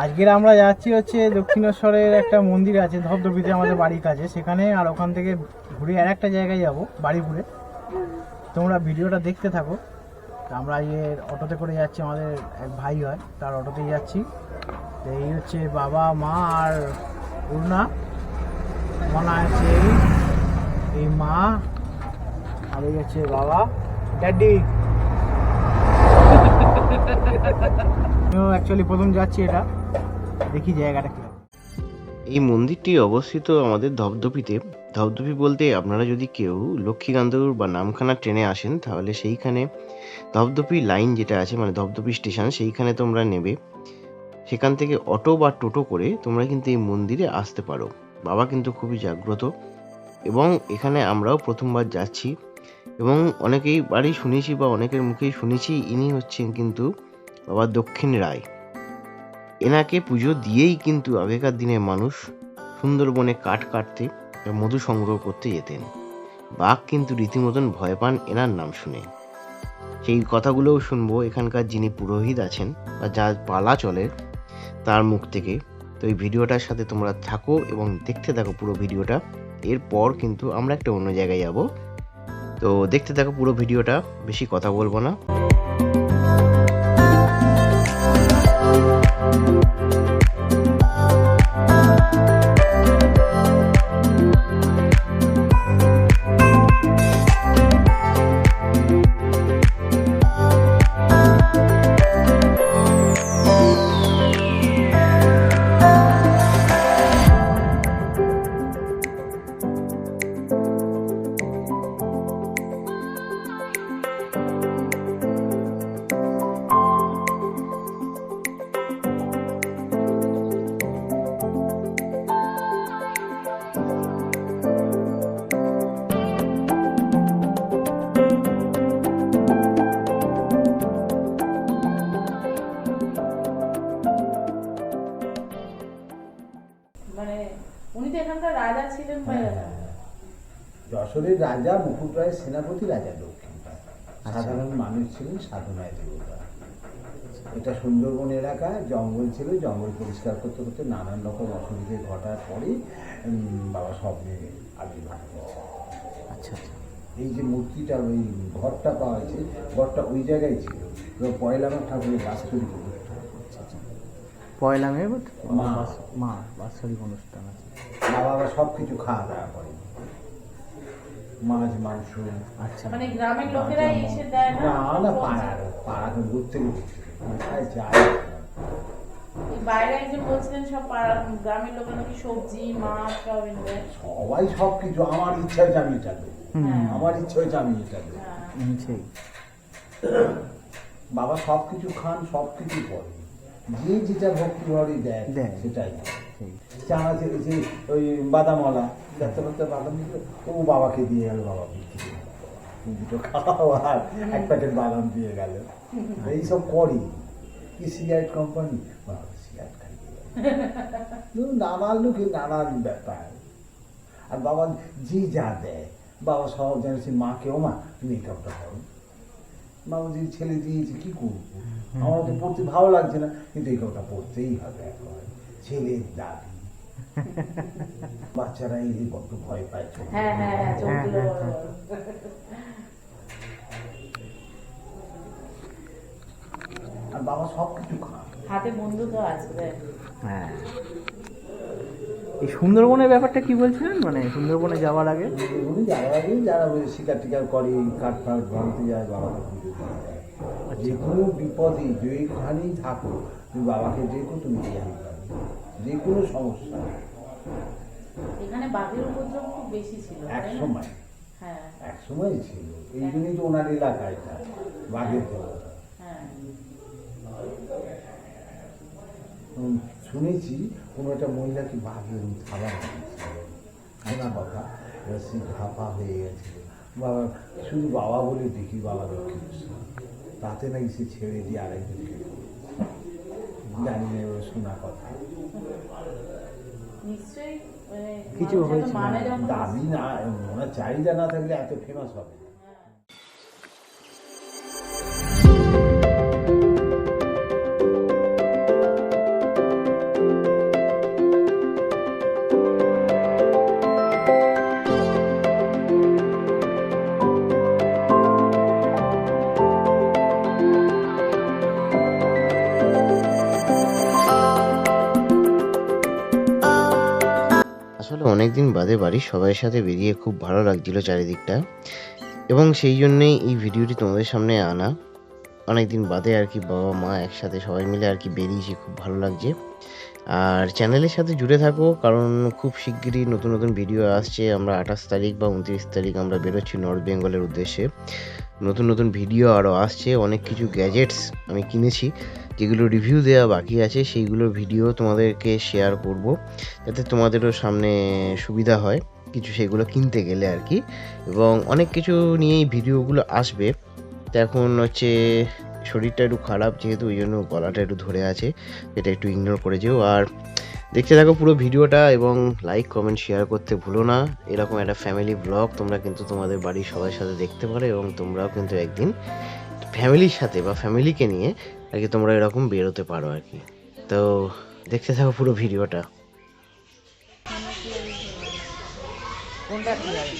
আজকের আমরা যাচ্ছি হচ্ছে দক্ষিণেশ্বরের একটা মন্দির আছে ধবধবিতে আমাদের বাড়ির কাছে, সেখানে। আর ওখান থেকে ঘুরে আর একটা জায়গায় যাব বাড়িপুরে। তোমরা ভিডিওটা দেখতে থাকো। আমরা অটোতে করে যাচ্ছি, আমাদের এক ভাই হয় তার অটোতেই যাচ্ছি। তো এই হচ্ছে বাবা, মা আর পূর্ণা। মনে আছে এই মা, আর এই হচ্ছে বাবা, ড্যাডি। আমিও অ্যাকচুয়ালি প্রথম যাচ্ছি, এটা দেখি জায়গাটা কি। এই মন্দিরটি অবস্থিত আমাদের ধবধবিতে। ধবধবি বলতে আপনারা যদি কেউ লক্ষ্মীকান্তপুর বা নামখানা ট্রেনে আসেন, তাহলে সেইখানে ধবধবি লাইন যেটা আছে, মানে ধবধবি স্টেশন, সেইখানে তোমরা নেবে। সেখান থেকে অটো বা টোটো করে তোমরা কিন্তু এই মন্দিরে আসতে পারো। বাবা কিন্তু খুবই জাগ্রত, এবং এখানে আমরাও প্রথমবার যাচ্ছি। এবং অনেকেই বাড়ি শুনেছি বা অনেকের মুখেই শুনেছি, ইনি হচ্ছেন কিন্তু বাবা দক্ষিণ রায়। এনাকে পুজো দিয়েই কিন্তু আগেকার দিনে মানুষ সুন্দরবনে কাঠ কাটতে বা মধু সংগ্রহ করতে যেতেন। বাঘ কিন্তু রীতিমতন ভয় পান এনার নাম শুনে। সেই কথাগুলোও শুনবো এখানকার যিনি পুরোহিত আছেন বা যার পালা চলে তার মুখ থেকে। তো এই ভিডিওটার সাথে তোমরা থাকো এবং দেখতে থাকো পুরো ভিডিওটা। এরপর কিন্তু আমরা একটা অন্য জায়গায় যাব। তো দেখতে থাকো পুরো ভিডিওটা, বেশি কথা বলবো না। মানে উনি তো এখানকার রাজা ছিলেন বা যশোরের রাজা মুকুট রায় সেনাপতি রাজা দক্ষিণ। সাধারণ মানুষ ছিলেন সাধনায় দেবতা। এটা সুন্দরবন এলাকা, জঙ্গল ছিল। জঙ্গল পরিষ্কার করতে করতে নানান রকম অসুবিধে ঘটার পরে বাবা স্বপ্নে আবির্ভাব হয়েছে। আচ্ছা আচ্ছা। এই যে মূর্তিটা, ওই ঘরটা পাওয়া গেছে, ঘরটা ওই জায়গায় ছিল। পয়লা মা ঠাকুরের বাৎসরিক অনুষ্ঠান। পয়লা মে মা মা বাৎসরিক অনুষ্ঠান আছে। বাবা সব কিছু খাওয়া দাওয়া করে, মাছ মাংস। আচ্ছা, মানে গ্রামের লোকেরাই এসে দেয় না? না, পাড়াকে দূর থেকে যায়। এই বাইরে একজন বলছিলেন সব গ্রামের লোকেরা নাকি সবজি মাছ সব এনে দেয়। সবাই সব কিছু, আমার ইচ্ছা হয়েছে আমি এটা দেবো, আমার ইচ্ছা হয়েছে আমি এটা দেবো। সেই বাবা সব কিছু খান, সব কিছু করে, যে যেটা ভক্তি ঘরে দেয় সেটাই। চানা যে ওই বাদামওয়ালা দেখতে করতে বাদাম দিল, ও বাবাকে দিয়ে গেল, বাবা বিক্রি দুটো খাওয়া, এক প্যাকেট বাদাম দিয়ে গেল। এইসব করি কি সিগারেট কোম্পানি, সিগারেট খাইয়ে নানান লোকে নানান ব্যাপার। আর বাবা যে যা দেয়, বাবা সব জানিস, মাকেও মা তুমি এই কাপটা করো, বাবা যে ছেলে দিয়েছে কি করবো, আমার তো পড়তে ভালো লাগছে না, কিন্তু এই কাপটা পড়তেই হবে, এখন ছেলের দাবি। বাচ্চারা এই কত ভয় পায়। আর বাবা সব কিছু খায়, হাতে বন্ধু তো আছে। হ্যাঁ। এই সুন্দরবনের ব্যাপারটা কি বলছিলেন, মানে সুন্দরবনে যাওয়ার আগে যারা শিকার টিকার করে, কাঠ ফাট ভাঙতে যায়, বাবাকে পুজো দিয়ে যায়। যে কোনো বিপদে যেখানেই থাকো, তুমি বাবাকে দেখো, তুমি যে কোনো সমস্যা। এখানে বাঘের উপদ্রব খুব বেশি ছিল এক সময় ছিল। এই জন্যই তো ওনার এলাকায় বাঘের দেবতা। শুনেছি কোনো একটা মহিলাকে বাঘের খাবার শোনা কথা, এবার সে ঘাপা হয়ে গেছিল। বাবা শুধু বাবা বলে দেখি, বাবা দক্ষিণেশ্বর, তাতে নাকি সে ছেড়ে দিয়ে আরেকজনকে, জানি না, এবার শোনা কথা। কিছু হয়েছে দাবি না, ওনার চাহিদা না থাকলে এত ফেমাস হবে। আসলে অনেকদিন বাদে বাড়ির সবাইয়ের সাথে বেরিয়ে খুব ভালো লাগছিল চারিদিকটা, এবং সেই জন্যেই এই ভিডিওটি তোমাদের সামনে আনা। অনেকদিন বাদে আর কি বাবা মা একসাথে সবাই মিলে আর কি বেরিয়েছি, খুব ভালো লাগছে। আর চ্যানেলের সাথে জুড়ে থাকো, কারণ খুব শিগগিরই নতুন নতুন ভিডিও আসছে। আমরা 28 তারিখ বা 29 তারিখ আমরা বেরোচ্ছি নর্থ বেঙ্গলের উদ্দেশ্যে। নতুন নতুন ভিডিও আরও আসছে, অনেক কিছু গ্যাজেটস আমি কিনেছি যেগুলো রিভিউ দেওয়া বাকি আছে, সেইগুলোর ভিডিও তোমাদেরকে শেয়ার করব যাতে তোমাদেরও সামনে সুবিধা হয় কিছু সেগুলো কিনতে গেলে আর কি। এবং অনেক কিছু নিয়েই ভিডিওগুলো আসবে। তো এখন হচ্ছে শরীরটা একটু খারাপ, যেহেতু ওই জন্য গলাটা একটু ধরে আছে, এটা একটু ইগনোর করে যেও। আর দেখতে থাকো পুরো ভিডিওটা, এবং লাইক কমেন্ট শেয়ার করতে ভুলো না। এরকম একটা ফ্যামিলি ব্লগ তোমরা কিন্তু তোমাদের বাড়ির সবার সাথে দেখতে পারো, এবং তোমরাও কিন্তু একদিন ফ্যামিলির সাথে বা ফ্যামিলিকে নিয়ে আর কি তোমরা এরকম বেরোতে পারো আর কি। তো দেখতে থাকো পুরো ভিডিওটা। কোনটা কি আছে?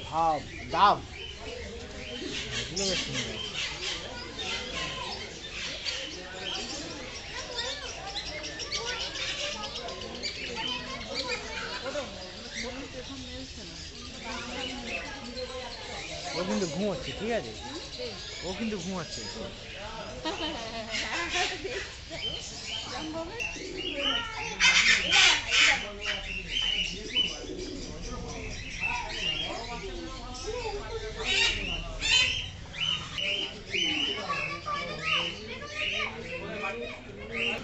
ভাব ডাব এগুলো বেশ সুন্দর। ও কিন্তু ঘুমোচ্ছে, ঠিক আছে, ও কিন্তু ঘুমাচ্ছে।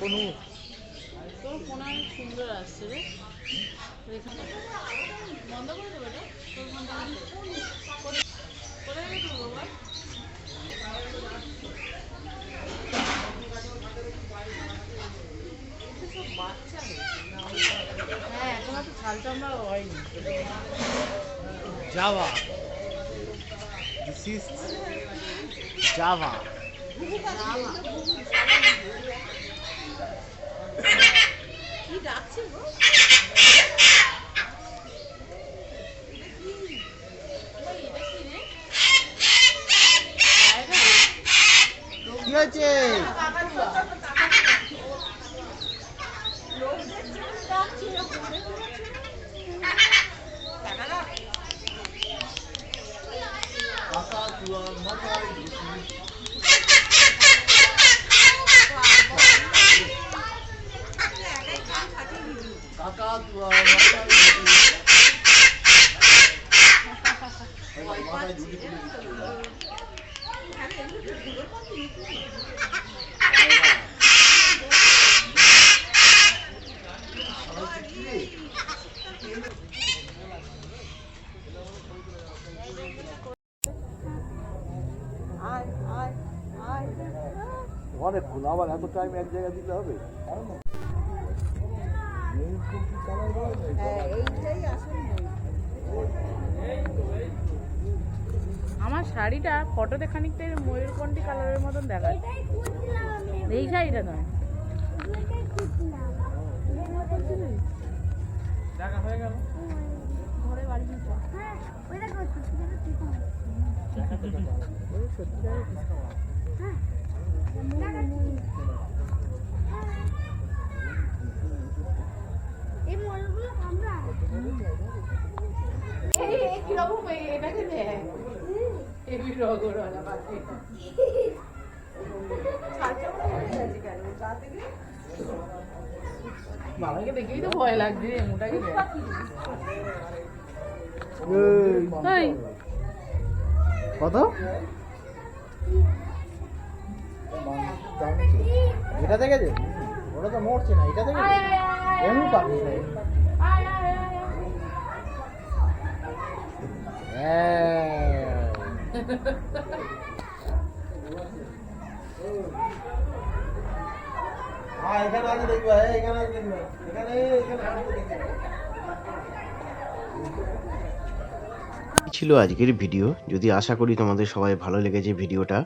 কোনো তোর ফোন অনেক সুন্দর আসছে রে। বন্ধ করে দেবো এটা, তোর ফোনটা কোথায় গেছিল বাবা? বাচ্চা হ্যাঁ, এখন তো ছাল চামড়া হয়নি। Java, this is Java. কি ডাকছে গো? কি হয়েছে? অনেকক্ষণ আবার এত টাইম এক জায়গায় দিতে হবে। আমার শাড়িটা ফটোতে খানিকটা ময়ূরকণ্ঠী কালারের মতন দেখাচ্ছে, এই শাড়িটা নয়। দেখা হয়ে গেল। ঘরে বাড়ি নিয়ে চল। ওই সত্যিকারের কিছু খাওয়া। কিরকম এটাকে দেয় হেভি রগড়ওয়ালা বাচ্চা। বাবাকে দেখেই তো ভয় লাগছে, মোটাকে কত? এটা দেখেছে? ওটা তো মরছে না, এটা দেখেছে? এমনি পাবি না। এখানে আছে দেখবা, এখানে আছে দেখবা, এখানে ছিল আজকের ভিডিও। যদি আশা করি তোমাদের সবাই ভালো লেগেছে ভিডিওটা,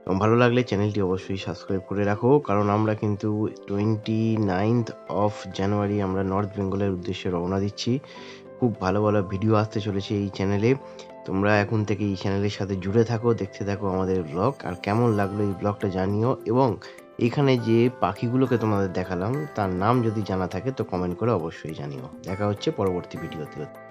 এবং ভালো লাগলে চ্যানেলটি অবশ্যই সাবস্ক্রাইব করে রাখো, কারণ আমরা কিন্তু 29th অফ জানুয়ারি আমরা নর্থ বেঙ্গলের উদ্দেশ্যে রওনা দিচ্ছি। খুব ভালো ভালো ভিডিও আসতে চলেছে এই চ্যানেলে। তোমরা এখন থেকে এই চ্যানেলের সাথে জুড়ে থাকো, দেখতে থাকো আমাদের ব্লগ। আর কেমন লাগলো এই ব্লগটা জানিও, এবং এখানে যে পাখিগুলোকে তোমাদের দেখালাম তার নাম যদি জানা থাকে তো কমেন্ট করে অবশ্যই জানিও। দেখা হচ্ছে পরবর্তী ভিডিওতে।